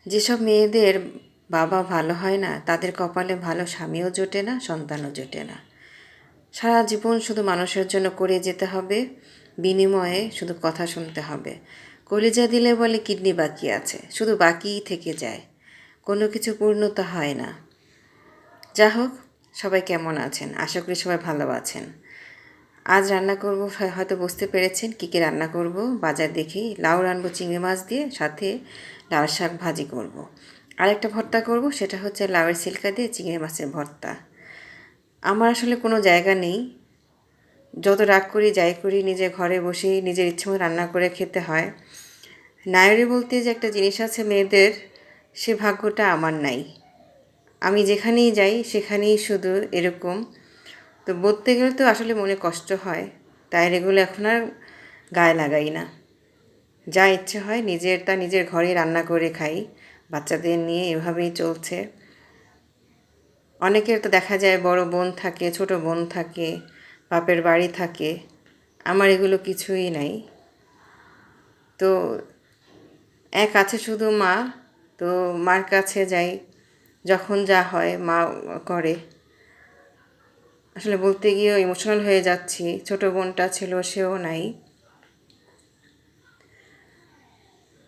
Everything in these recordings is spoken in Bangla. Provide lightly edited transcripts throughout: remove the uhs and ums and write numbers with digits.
যেসব মেয়েদের বাবা ভালো হয় না তাদের কপালে ভালো স্বামীও জোটে না, সন্তানও জোটে না। সারা জীবন শুধু মানুষের জন্য করে যেতে হবে, বিনিময়ে শুধু কথা শুনতে হবে। কলিজা দিলে বলে কিডনি বাকি আছে, শুধু বাকিই থেকে যায়, কোনো কিছু পূর্ণতা হয় না। যা হোক, সবাই কেমন আছেন? আশা করি সবাই ভালো আছেন। আজ রান্না করব, হয়তো বুঝতে পেরেছেন কী কী রান্না করব। বাজার দেখি লাউ রানবো চিংড়ি মাছ দিয়ে, সাথে লাউ শাক ভাজি করব। আরেকটা ভর্তা করব, সেটা হচ্ছে লাউয়ের সিল্কা দিয়ে চিংড়ি মাছের ভর্তা। আমার আসলে কোনো জায়গা নেই, যত রাগ করি যাই করি নিজের ঘরে বসেই নিজের ইচ্ছে মতো রান্না করে খেতে হয়। নায়রি বলতে যে একটা জিনিস আছে মেয়েদের, সে ভাগ্যটা আমার নাই। আমি যেখানেই যাই সেখানেই শুধু এরকম। তো বলতে গেলে তো আসলে মনে কষ্ট হয়, তাই এগুলো এখন আর গায়ে লাগাই না। যা ইচ্ছে হয় নিজের ঘরেই রান্না করে খাই। বাচ্চাদের নিয়ে এভাবেই চলছে। অনেকের তো দেখা যায় বড় বোন থাকে, ছোট বোন থাকে, বাপের বাড়ি থাকে। আমার এগুলো কিছুই নাই। তো এক আছে শুধু মা। তো মার কাছে যাই, যখন যা হয় মা করে। আসলে বলতে গিয়েও ইমোশনাল হয়ে যাচ্ছি। ছোট বোনটা ছিল, সেও নাই।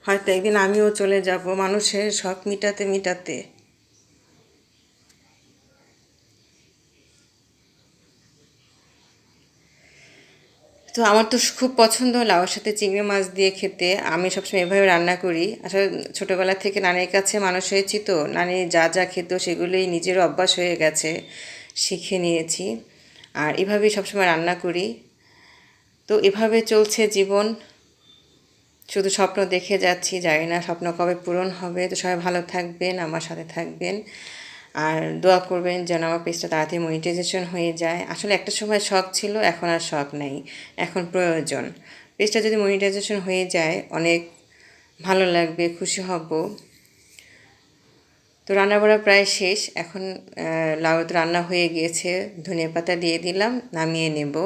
হয়তো একদিন আমিও চলে যাব মানুষের শখ মিটাতে মিটাতে। তো আমার তো খুব পছন্দ লাউর সাথে চিংড়ি মাছ দিয়ে খেতে। আমি সবসময় এভাবে রান্না করি। আসলে ছোটোবেলা থেকে নানির কাছে মানুষ হয়েছি, তো নানি যা যা খেত সেগুলোই নিজের অভ্যাস হয়ে গেছে, শিখে নিয়েছি। আর এভাবেই সবসময় রান্না করি। তো এভাবে চলছে জীবন, শুধু স্বপ্ন দেখে যাচ্ছি, জানি না স্বপ্ন কবে পূরণ হবে। তো সবাই ভালো থাকবেন, আমার সাথে থাকবেন, আর দোয়া করবেন যেন আমার পেজটা তাড়াতাড়ি মনিটাইজেশন হয়ে যায়। আসলে একটা সময় শখ ছিল, এখন আর শখ নেই, এখন প্রয়োজন। পেজটা যদি মনিটাইজেশন হয়ে যায় অনেক ভালো লাগবে, খুশি হব। তো রান্নাবাড়া প্রায় শেষ, এখন লাউ তো রান্না হয়ে গিয়েছে, ধনিয়া পাতা দিয়ে দিলাম, নামিয়ে নেব।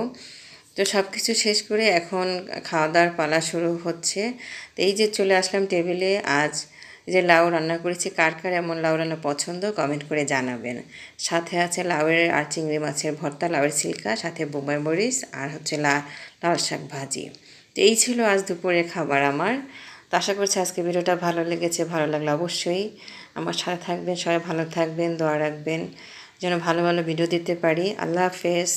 তো সব কিছু শেষ করে এখন খাওয়া দাওয়ার পালা শুরু হচ্ছে। তো এই যে চলে আসলাম টেবিলে। আজ যে লাউ রান্না করেছি, কার কার এমন লাউ রান্না পছন্দ কমেন্ট করে জানাবেন। সাথে আছে লাউয়ের আর চিংড়ি মাছের ভর্তা, লাউয়ের সিল্কা, সাথে বোম্বাই মরিচ, আর হচ্ছে লাল শাক ভাজি। তো এই ছিল আজ দুপুরের খাবার আমার। তো আশা করছি আজকে ভিডিওটা ভালো লেগেছে। ভালো লাগলে অবশ্যই আমার সাথে থাকবেন, সবাই ভালো থাকবেন, দোয়া রাখবেন যেন ভালো ভালো ভিডিও দিতে পারি। আল্লাহ হাফেজ।